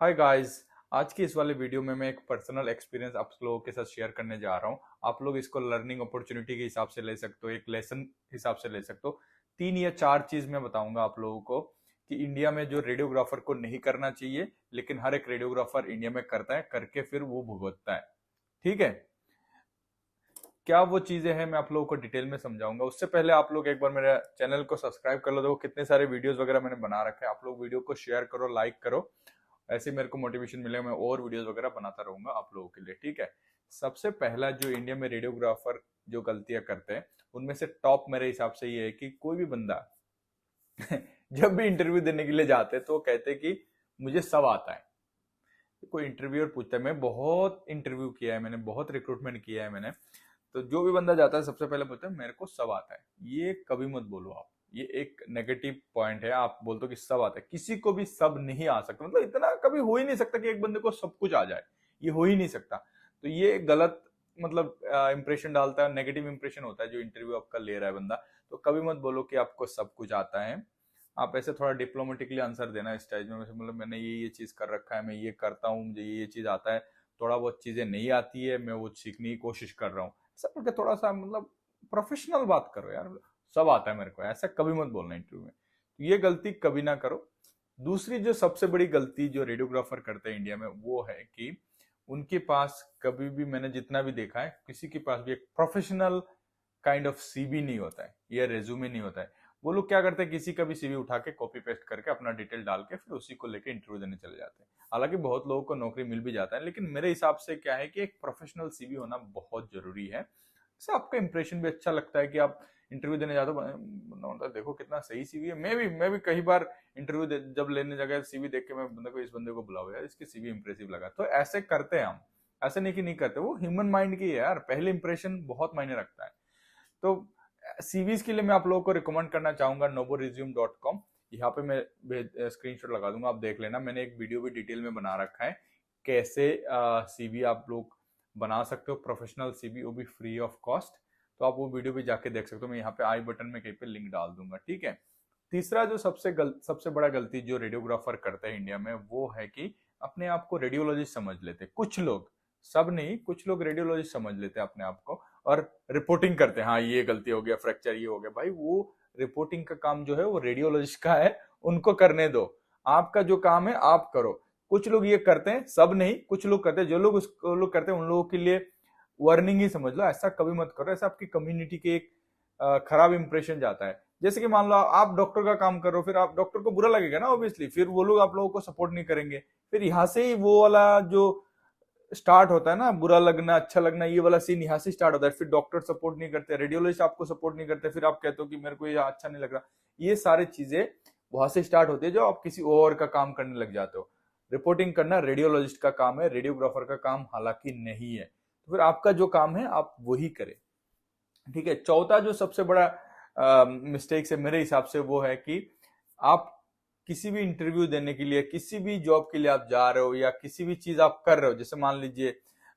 Hi guys. आज की इस वाले वीडियो में मैं एक पर्सनल एक्सपीरियंस आप लोगों के साथ शेयर करने जा रहा हूँ। आप लोग इसको लर्निंग अपॉर्चुनिटी के हिसाब से ले सकते हो, एक लेसन हिसाब से ले सकते हो। 3 या 4 चीज मैं बताऊंगा आप लोगों को कि इंडिया में जो रेडियोग्राफर को नहीं करना चाहिए, लेकिन हर एक रेडियोग्राफर इंडिया में करता है, करके फिर वो भुगतता है। ठीक है, क्या वो चीजें हैं मैं आप लोगों को डिटेल में समझाऊंगा। उससे पहले आप लोग एक बार मेरे चैनल को सब्सक्राइब कर लो। देखो कितने सारे वीडियोस वगैरह मैंने बना रखे हैं। आप लोग वीडियो को शेयर करो, लाइक करो, ऐसे मेरे को मोटिवेशन मिलेगा। मैं और वीडियोस वगैरह बनाता रहूंगा आप लोगों के लिए। ठीक है, सबसे पहला जो इंडिया में रेडियोग्राफर जो गलतियां करते हैं, उनमें से टॉप मेरे हिसाब से ये है कि कोई भी बंदा जब भी इंटरव्यू देने के लिए जाते हैं तो वो कहते हैं कि मुझे सब आता है। कोई इंटरव्यूअर पूछता है, मैं बहुत इंटरव्यू किया है, मैंने बहुत रिक्रूटमेंट किया है मैंने, तो जो भी बंदा जाता है सबसे पहले बोलता है मेरे को सब आता है। ये कभी मत बोलो आप, ये एक नेगेटिव पॉइंट है। आप बोलते हो कि सब आता है, किसी को भी सब नहीं आ सकता। मतलब इतना कभी हो ही नहीं सकता कि एक बंदे को सब कुछ आ जाए, ये हो ही नहीं सकता। तो ये गलत मतलब इंप्रेशन डालता है, नेगेटिव इंप्रेशन होता है जो इंटरव्यू आपका ले रहा है बंदा। तो कभी मत बोलो कि आपको सब कुछ आता है। आप ऐसे थोड़ा डिप्लोमेटिकली आंसर देना इस स्टेज में, मतलब मैंने ये चीज कर रखा है, मैं ये करता हूँ, मुझे ये चीज आता है, थोड़ा बहुत चीजें नहीं आती है, मैं वो सीखने की कोशिश कर रहा हूँ। ऐसा करके थोड़ा सा मतलब प्रोफेशनल बात करो यार। सब आता है मेरे को, ऐसा कभी मत बोलना इंटरव्यू में। तो ये गलती कभी ना करो। दूसरी जो सबसे बड़ी गलती जो रेडियोग्राफर करते हैं इंडिया में, वो है कि उनके पास कभी भी, मैंने जितना भी देखा है, किसी के पास भी एक प्रोफेशनल काइंड ऑफ सीवी नहीं होता है या रेज्यूमे नहीं होता है। वो लोग क्या करते हैं, किसी का भी सीवी उठा के कॉपी पेस्ट करके अपना डिटेल डाल के फिर उसी को लेके इंटरव्यू देने चले जाते हैं। हालांकि बहुत लोगों को नौकरी मिल भी जाता है, लेकिन मेरे हिसाब से क्या है कि एक प्रोफेशनल सीवी होना बहुत जरूरी है। इससे आपका इंप्रेशन भी अच्छा लगता है कि आप इंटरव्यू देने जाते हो, बंदा देखो कितना सही सीवी है। मैं भी कई बार इंटरव्यू जब लेने जगह सीवी देख के मैं बंदे को, इस बंदे को बुलाओ यार, इसकी सीवी इंप्रेसिव लगा। तो ऐसे करते हैं हम, ऐसे नहीं कि नहीं करते। वो ह्यूमन माइंड की है यार, पहले इंप्रेशन बहुत मायने रखता है। तो सीवीज के लिए मैं आप लोगों को रिकमेंड करना चाहूंगा novoresume.com। यहाँ पे मैं स्क्रीनशॉट लगा दूंगा, आप देख लेना। मैंने एक वीडियो भी डिटेल में बना रखा है कैसे सीवी आप लोग बना सकते हो, प्रोफेशनल सीवी, वो भी फ्री ऑफ कॉस्ट। तो आप वो वीडियो भी जाके देख सकते हो। मैं यहाँ पे आई बटन में कहीं पे लिंक डाल दूंगा। ठीक है, तीसरा जो सबसे बड़ा गलती जो रेडियोग्राफर करते हैं इंडिया में, वो है कि अपने आप को रेडियोलॉजिस्ट समझ लेते हैं। कुछ लोग, सब नहीं, कुछ लोग रेडियोलॉजिस्ट समझ लेते हैं अपने आप को और रिपोर्टिंग करते हैं। हाँ ये गलती हो गया, फ्रैक्चर ये हो गया, भाई वो रिपोर्टिंग का काम जो है वो रेडियोलॉजिस्ट का है, उनको करने दो। आपका जो काम है आप करो। कुछ लोग ये करते हैं, सब नहीं, कुछ लोग करते हैं। जो लोग उसको लोग करते हैं उन लोगों के लिए वार्निंग ही समझ लो। ऐसा कभी मत करो, ऐसा आपकी कम्युनिटी के एक खराब इंप्रेशन जाता है। जैसे कि मान लो आप डॉक्टर का काम कर रहे हो, फिर आप डॉक्टर को बुरा लगेगा ना ऑब्वियसली, फिर वो लोग आप लोगों को सपोर्ट नहीं करेंगे। फिर यहाँ से ही वो वाला जो स्टार्ट होता है ना, बुरा लगना अच्छा लगना, ये वाला सीन यहाँ से स्टार्ट होता है। फिर डॉक्टर सपोर्ट नहीं करते, रेडियोलॉजिस्ट आपको सपोर्ट नहीं करते, फिर आप कहते हो कि मेरे को ये अच्छा नहीं लग रहा। ये सारी चीजें वहां से स्टार्ट होती है, जो आप किसी और का काम करने लग जाते हो। रिपोर्टिंग करना रेडियोलॉजिस्ट का काम है, रेडियोग्राफर का काम हालांकि नहीं है। तो फिर आपका जो काम है आप वही करें। ठीक है, चौथा जो सबसे बड़ा मिस्टेक है मेरे हिसाब से, वो है कि आप किसी भी इंटरव्यू देने के लिए, किसी भी जॉब के लिए आप जा रहे हो या किसी भी चीज आप कर रहे हो, जैसे मान लीजिए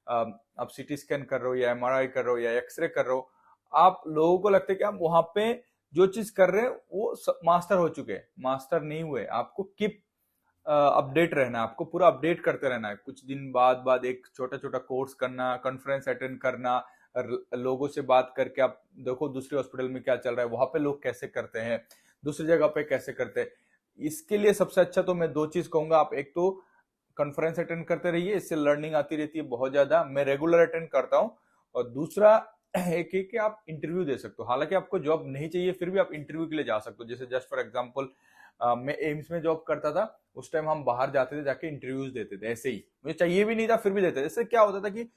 आप सीटी स्कैन कर रहे हो या एमआरआई कर रहे हो या एक्सरे कर रहे हो, आप लोगों को लगता है कि आप वहां पे जो चीज कर रहे हैं वो मास्टर हो चुके हैं। मास्टर नहीं हुए, आपको कीप अपडेट रहना है, आपको पूरा अपडेट करते रहना है। कुछ दिन बाद बाद एक छोटा छोटा कोर्स करना, कॉन्फ्रेंस अटेंड करना, लोगों से बात करके आप देखो दूसरे हॉस्पिटल में क्या चल रहा है, वहां पे लोग कैसे करते हैं, दूसरी जगह पे कैसे करते हैं। इसके लिए सबसे अच्छा तो मैं 2 चीज कहूंगा। आप एक तो कॉन्फ्रेंस अटेंड करते रहिए, इससे लर्निंग आती रहती है बहुत ज्यादा। मैं रेगुलर अटेंड करता हूँ। और दूसरा एक है कि आप इंटरव्यू दे सकते हो। हालांकि आपको जॉब नहीं चाहिए, फिर भी आप इंटरव्यू के लिए जा सकते हो। जैसे जस्ट फॉर एग्जांपल, मैं एम्स में जॉब करता था, उस टाइम हम बाहर जाते थे, जाके इंटरव्यूज देते थे। ऐसे ही मुझे चाहिए भी नहीं था, फिर भी देते थे। इससे क्या होता था कि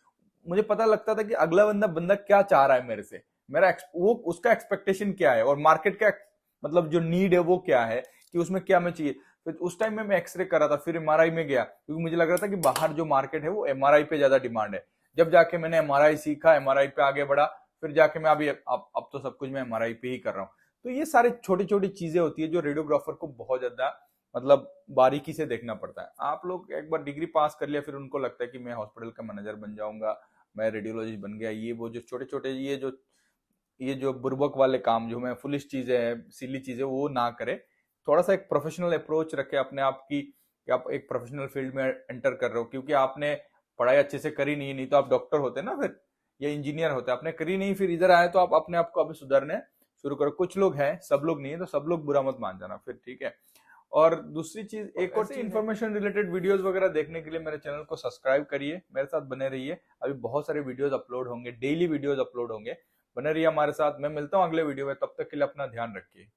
मुझे पता लगता था कि अगला बंदा बंदा क्या चाह रहा है मेरे से, मेरा वो उसका एक्सपेक्टेशन क्या है, और मार्केट का मतलब जो नीड है वो क्या है, कि उसमें क्या मैं चाहिए। फिर उस टाइम में मैं एक्सरे कर रहा था, फिर एमआरआई में गया, क्योंकि मुझे लग रहा था कि बाहर जो मार्केट है वो एमआरआई पे ज्यादा डिमांड है। जब जाके मैंने एमआरआई सीखा, एमआरआई पे आगे बढ़ा, फिर जाके मैं अभी अब तो सब कुछ मैं एमआरआई पे ही कर रहा हूँ। तो ये सारी छोटी छोटी चीजें होती है जो रेडियोग्राफर को बहुत ज्यादा मतलब बारीकी से देखना पड़ता है। आप लोग एक बार डिग्री पास कर लिया, फिर उनको लगता है कि मैं हॉस्पिटल का मैनेजर बन जाऊंगा, मैं रेडियोलॉजिस्ट बन गया। ये वो जो छोटे छोटे ये जो बुर्बक वाले काम, जो मैं फुलिश चीजें हैं, सिली चीजें, वो ना करे। थोड़ा सा एक प्रोफेशनल अप्रोच रखे अपने आप की कि आप एक प्रोफेशनल फील्ड में एंटर कर रहे हो, क्योंकि आपने पढ़ाई अच्छे से करी नहीं तो आप डॉक्टर होते ना फिर, या इंजीनियर होते, आपने करी नहीं, फिर इधर आए तो आप अपने आप को अभी सुधारने शुरू करो। कुछ लोग हैं, सब लोग नहीं है, तो सब लोग बुरा मत मान जाना फिर, ठीक है। और दूसरी चीज, एक और इन्फॉर्मेशन रिलेटेड वीडियोस वगैरह देखने के लिए मेरे चैनल को सब्सक्राइब करिए, मेरे साथ बने रहिए। अभी बहुत सारे वीडियोस अपलोड होंगे, डेली वीडियोस अपलोड होंगे, बने रहिए हमारे साथ। मैं मिलता हूँ अगले वीडियो में, तब तक के लिए अपना ध्यान रखिए।